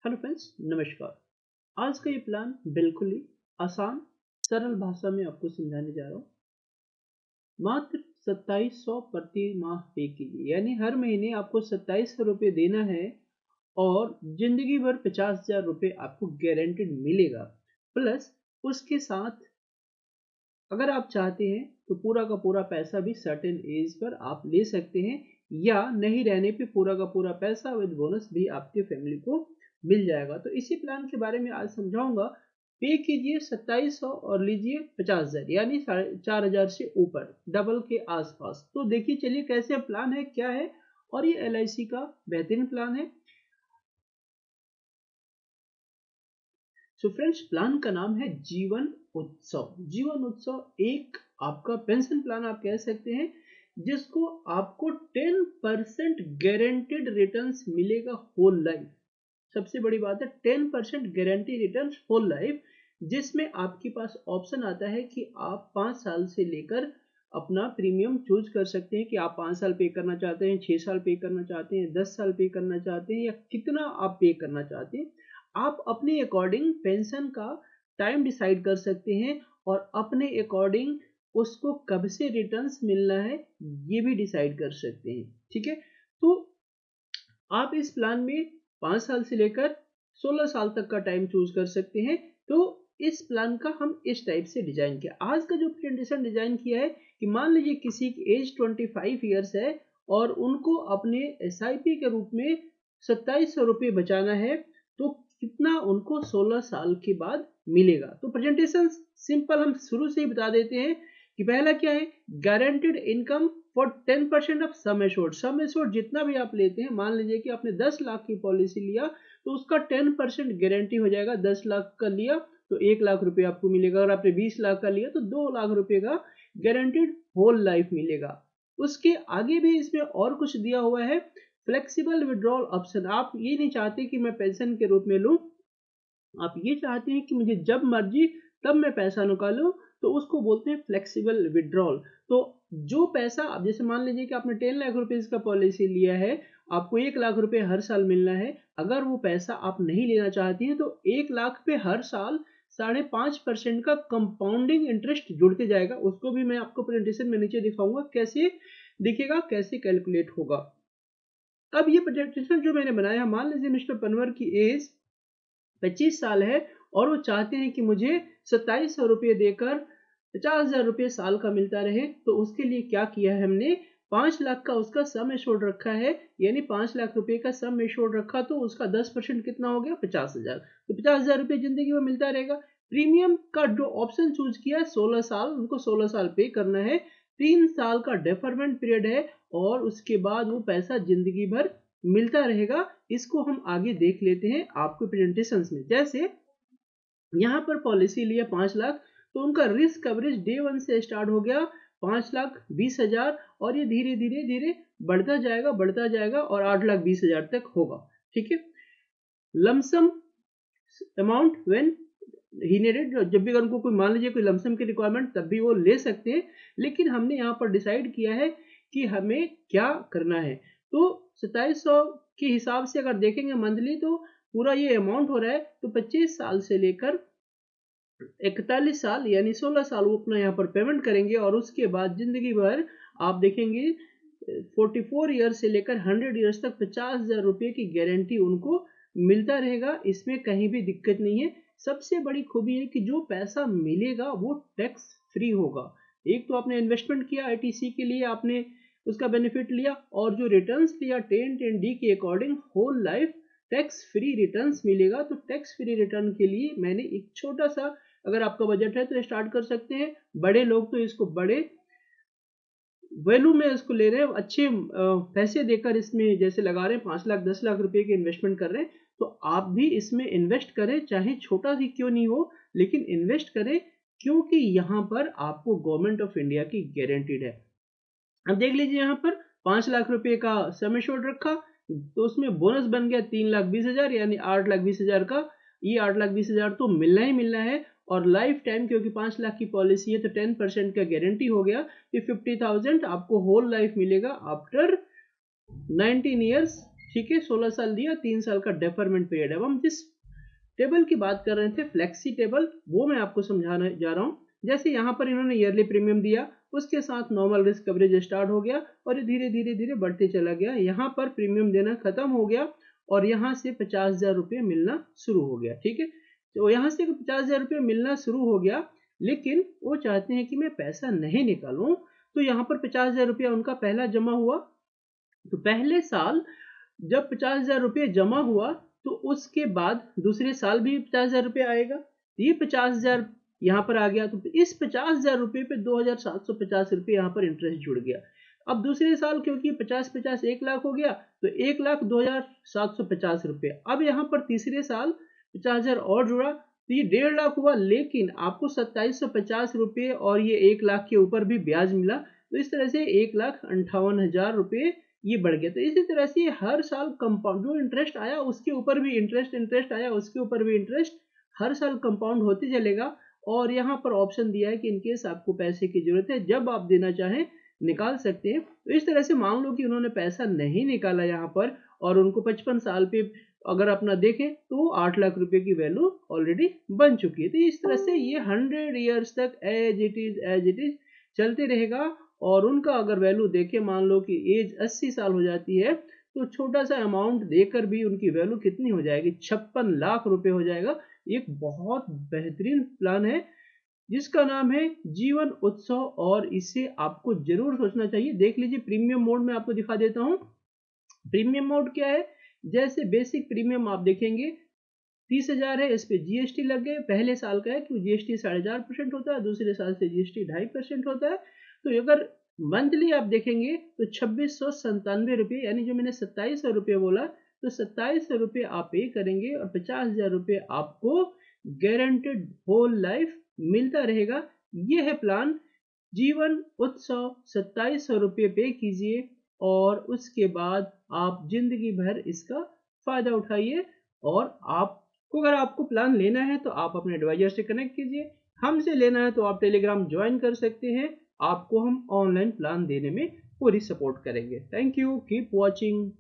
Hello friends, नमस्कार। आज का ये प्लान बिल्कुल ही आसान सरल भाषा में आपको समझाने जा रहा हूँ। मात्र 2700 प्रति माह पे कीजिए, यानी हर महीने आपको 2700 रुपये देना है और जिंदगी भर 50,000 रुपये आपको गारंटेड मिलेगा। प्लस उसके साथ अगर आप चाहते हैं तो पूरा का पूरा पैसा भी सर्टेन एज पर आप ले सकते हैं, या नहीं रहने पे पूरा का पूरा पैसा विद बोनस भी आपके फैमिली को मिल जाएगा। तो इसी प्लान के बारे में आज समझाऊंगा। पे कीजिए 2700 और लीजिए 50,000, यानी 4,500 से ऊपर, डबल के आसपास। तो देखिए चलिए कैसे प्लान है, क्या है। और ये LIC का बेहतरीन प्लान है। सो फ्रेंड्स, प्लान का नाम है जीवन उत्सव। जीवन उत्सव एक आपका पेंशन प्लान आप कह सकते हैं, जिसको आपको 10% गारंटेड रिटर्न्स मिलेगा होल लाइफ। सबसे बड़ी बात है 10% गारंटी रिटर्न्स होल लाइफ, जिसमें आपके पास ऑप्शन आता है कि आप 5 साल से लेकर अपना प्रीमियम चूज कर सकते हैं कि आप 5 साल पे करना चाहते हैं, 6 साल पे करना चाहते हैं, 10 साल पे करना चाहते हैं, या कितना आप पे करना चाहते हैं। आप अपने अकॉर्डिंग पेंशन का टाइम डिसाइड कर सकते हैं और अपने अकॉर्डिंग उसको कब से रिटर्न्स मिलना है ये भी डिसाइड कर सकते हैं। ठीक है, तो आप इस प्लान में 5 साल से लेकर 16 साल तक का टाइम चूज कर सकते हैं। तो इस प्लान का हम इस टाइप से डिजाइन किया। आज का जो प्रेजेंटेशन डिजाइन किया है कि मान लीजिए किसी की एज 25 ईयर्स है और उनको अपने SIP के रूप में 2700 रुपये बचाना है, तो कितना उनको 16 साल के बाद मिलेगा। तो प्रेजेंटेशन सिंपल हम शुरू से ही बता देते हैं कि पहला क्या है, guaranteed income for 10% of sum assured. Sum assured जितना भी आप लेते हैं, मान लीजिए कि आपने 10 लाख की पॉलिसी लिया तो उसका 10% गारंटी हो जाएगा। 10 लाख का लिया तो 1 लाख रुपए आपको मिलेगा। अगर आपने 20 लाख का लिया तो 2 लाख रुपए का गारंटेड होल लाइफ मिलेगा। उसके आगे भी इसमें और कुछ दिया हुआ है, फ्लेक्सिबल विड्रॉल ऑप्शन। आप ये नहीं चाहते कि मैं पेंशन के रूप में लूं, आप ये चाहते हैं कि मुझे जब मर्जी तब मैं पैसा निकालूं, तो उसको बोलते हैं फ्लेक्सिबल विड्रॉल। तो जो पैसा आप, जैसे मान लीजिए कि आपने 10 लाख रुपए का पॉलिसी लिया है, आपको 1 लाख रुपए हर साल मिलना है। अगर वो पैसा आप नहीं लेना चाहती हैं तो 1 लाख पे हर साल 5.5% का कंपाउंडिंग इंटरेस्ट जुड़ते जाएगा। उसको भी मैं आपको प्रेजेंटेशन में नीचे दिखाऊंगा कैसे दिखेगा, कैसे कैलकुलेट होगा। अब ये प्रेजेंटेशन जो मैंने बनाया, मान लीजिए मिस्टर पनवर की एज 25 साल है और वो चाहते हैं कि मुझे 2700 रुपये देकर 50,000 रुपये साल का मिलता रहे। तो उसके लिए क्या किया है हमने, 5 लाख का उसका सम एश्योर्ड रखा है, यानी 5 लाख रुपए का सम एश्योर्ड रखा तो उसका 10% कितना हो गया, 50,000। तो 50,000 रुपये जिंदगी में मिलता रहेगा। प्रीमियम का जो ऑप्शन चूज किया है 16 साल, उनको 16 साल पे करना है। 3 साल का डेफरमेंट पीरियड है और उसके बाद वो पैसा जिंदगी भर मिलता रहेगा। इसको हम आगे देख लेते हैं आपके प्रेजेंटेशंस में। जैसे यहाँ पर पॉलिसी लिया 5 लाख, तो उनका रिस्क कवरेज डे 1 से स्टार्ट हो गया 5,20,000 और ये धीरे धीरे धीरे बढ़ता जाएगा और 8,20,000 तक होगा। ठीक है, lump sum amount when he needed, जब भी उनको कोई मान लीजिए कोई लमसम की रिक्वायरमेंट तब भी वो ले सकते हैं। लेकिन हमने यहाँ पर डिसाइड किया है कि हमें क्या करना है। तो 2700 के हिसाब से अगर देखेंगे मंथली, तो पूरा ये अमाउंट हो रहा है। तो 25 साल से लेकर 41 साल यानी 16 साल वो अपना यहाँ पर पेमेंट करेंगे और उसके बाद जिंदगी भर आप देखेंगे 44 ईयर्स से लेकर 100 ईयर्स तक 50,000 रुपये की गारंटी उनको मिलता रहेगा। इसमें कहीं भी दिक्कत नहीं है। सबसे बड़ी खूबी है कि जो पैसा मिलेगा वो टैक्स फ्री होगा। एक तो आपने इन्वेस्टमेंट किया ITC के लिए, आपने उसका बेनिफिट लिया, और जो रिटर्न्स लिया 10-10D के according whole life tax free returns मिलेगा। तो टैक्स फ्री रिटर्न के लिए मैंने एक छोटा सा, अगर आपका बजट है तो स्टार्ट कर सकते हैं। बड़े लोग तो इसको बड़े वैल्यू में इसको ले रहे हैं, अच्छे पैसे देकर इसमें जैसे लगा रहे हैं, 5 लाख 10 लाख रुपए के इन्वेस्टमेंट कर रहे हैं। तो आप भी इसमें इन्वेस्ट करें, चाहे छोटा ही क्यों नहीं हो, लेकिन इन्वेस्ट करें, क्योंकि यहाँ पर आपको गवर्नमेंट ऑफ इंडिया की गारंटीड है। अब देख लीजिए, यहाँ पर 5 लाख रुपए का सम एश्योर्ड रखा, तो उसमें बोनस बन गया 3,20,000, यानी 8,20,000 का। ये 8,20,000 तो मिलना ही मिलना है, और लाइफ टाइम, क्योंकि 5 लाख की पॉलिसी है तो 10% का गारंटी हो गया। ये 50,000 आपको होल लाइफ मिलेगा आफ्टर 19 ईयर्स। ठीक है, 16 साल दिया, 3 साल का डेफरमेंट पीरियड है। अब हम जिस टेबल की बात कर रहे थे फ्लेक्सी टेबल, वो मैं आपको समझाने जा रहा हूँ। जैसे यहाँ पर इन्होंने ईयरली प्रीमियम दिया, उसके साथ नॉर्मल रिस्क कवरेज स्टार्ट हो गया और धीरे धीरे धीरे बढ़ते चला गया। यहाँ पर प्रीमियम देना खत्म हो गया और यहाँ से 50,000 रुपये मिलना शुरू हो गया। ठीक है, तो यहाँ से 50,000 रुपये मिलना शुरू हो गया, लेकिन वो चाहते हैं कि मैं पैसा नहीं निकालूं, तो यहाँ पर 50,000 रुपया उनका पहला जमा हुआ। तो पहले साल जब 50,000 रुपये जमा हुआ तो उसके बाद दूसरे साल भी 50,000 रुपये आएगा, ये 50,000 यहाँ पर आ गया। तो इस 50,000 रुपये पे 2,750 रुपये यहाँ पर इंटरेस्ट जुड़ गया। अब दूसरे साल क्योंकि 50-50 1 लाख हो गया, तो 1 लाख 2,750 रुपये। अब यहाँ पर तीसरे साल 50,000 और जुड़ा, तो ये 1.5 लाख हुआ, लेकिन आपको 2,750 रुपये और ये 1 लाख के ऊपर भी ब्याज मिला। तो इस तरह से 1,58,000 रुपये ये बढ़ गया। तो इसी तरह से हर साल कंपाउंड, जो इंटरेस्ट आया उसके ऊपर भी इंटरेस्ट आया उसके ऊपर भी इंटरेस्ट, हर साल कंपाउंड होते चलेगा। और यहाँ पर ऑप्शन दिया है कि इनकेस आपको पैसे की जरूरत है, जब आप देना चाहें निकाल सकते हैं। तो इस तरह से मान लो कि उन्होंने पैसा नहीं निकाला यहाँ पर, और उनको 55 साल पे अगर अपना देखें तो 8 लाख रुपए की वैल्यू ऑलरेडी बन चुकी है। तो इस तरह से ये 100 ईयर्स तक एज इट इज चलते रहेगा। और उनका अगर वैल्यू देखें, मान लो कि एज 80 साल हो जाती है, तो छोटा सा अमाउंट देकर भी उनकी वैल्यू कितनी हो जाएगी, 56 लाख रुपए हो जाएगा। एक बहुत बेहतरीन प्लान है जिसका नाम है जीवन उत्सव, और इसे आपको जरूर सोचना चाहिए। देख लीजिए, प्रीमियम मोड में आपको दिखा देता हूं। प्रीमियम मोड क्या है, जैसे बेसिक प्रीमियम आप देखेंगे 30,000 है, इस पे जीएसटी लग गए। पहले साल का है कि जीएसटी 4.5% होता है, दूसरे साल से जीएसटी 2.5% होता है। तो अगर मंथली आप देखेंगे तो 2697 रुपये, यानी जो मैंने 2700 रुपये बोला, तो 2700 रुपये आप पे करेंगे और 50,000 रुपये आपको गारंटेड होल लाइफ मिलता रहेगा। ये है प्लान जीवन उत्सव। 2700 रुपये पे कीजिए और उसके बाद आप जिंदगी भर इसका फायदा उठाइए। और आपको अगर आपको प्लान लेना है तो आप अपने एडवाइजर से कनेक्ट कीजिए, हमसे लेना है तो आप टेलीग्राम ज्वाइन कर सकते हैं। आपको हम ऑनलाइन प्लान देने में पूरी सपोर्ट करेंगे। Thank you, keep watching.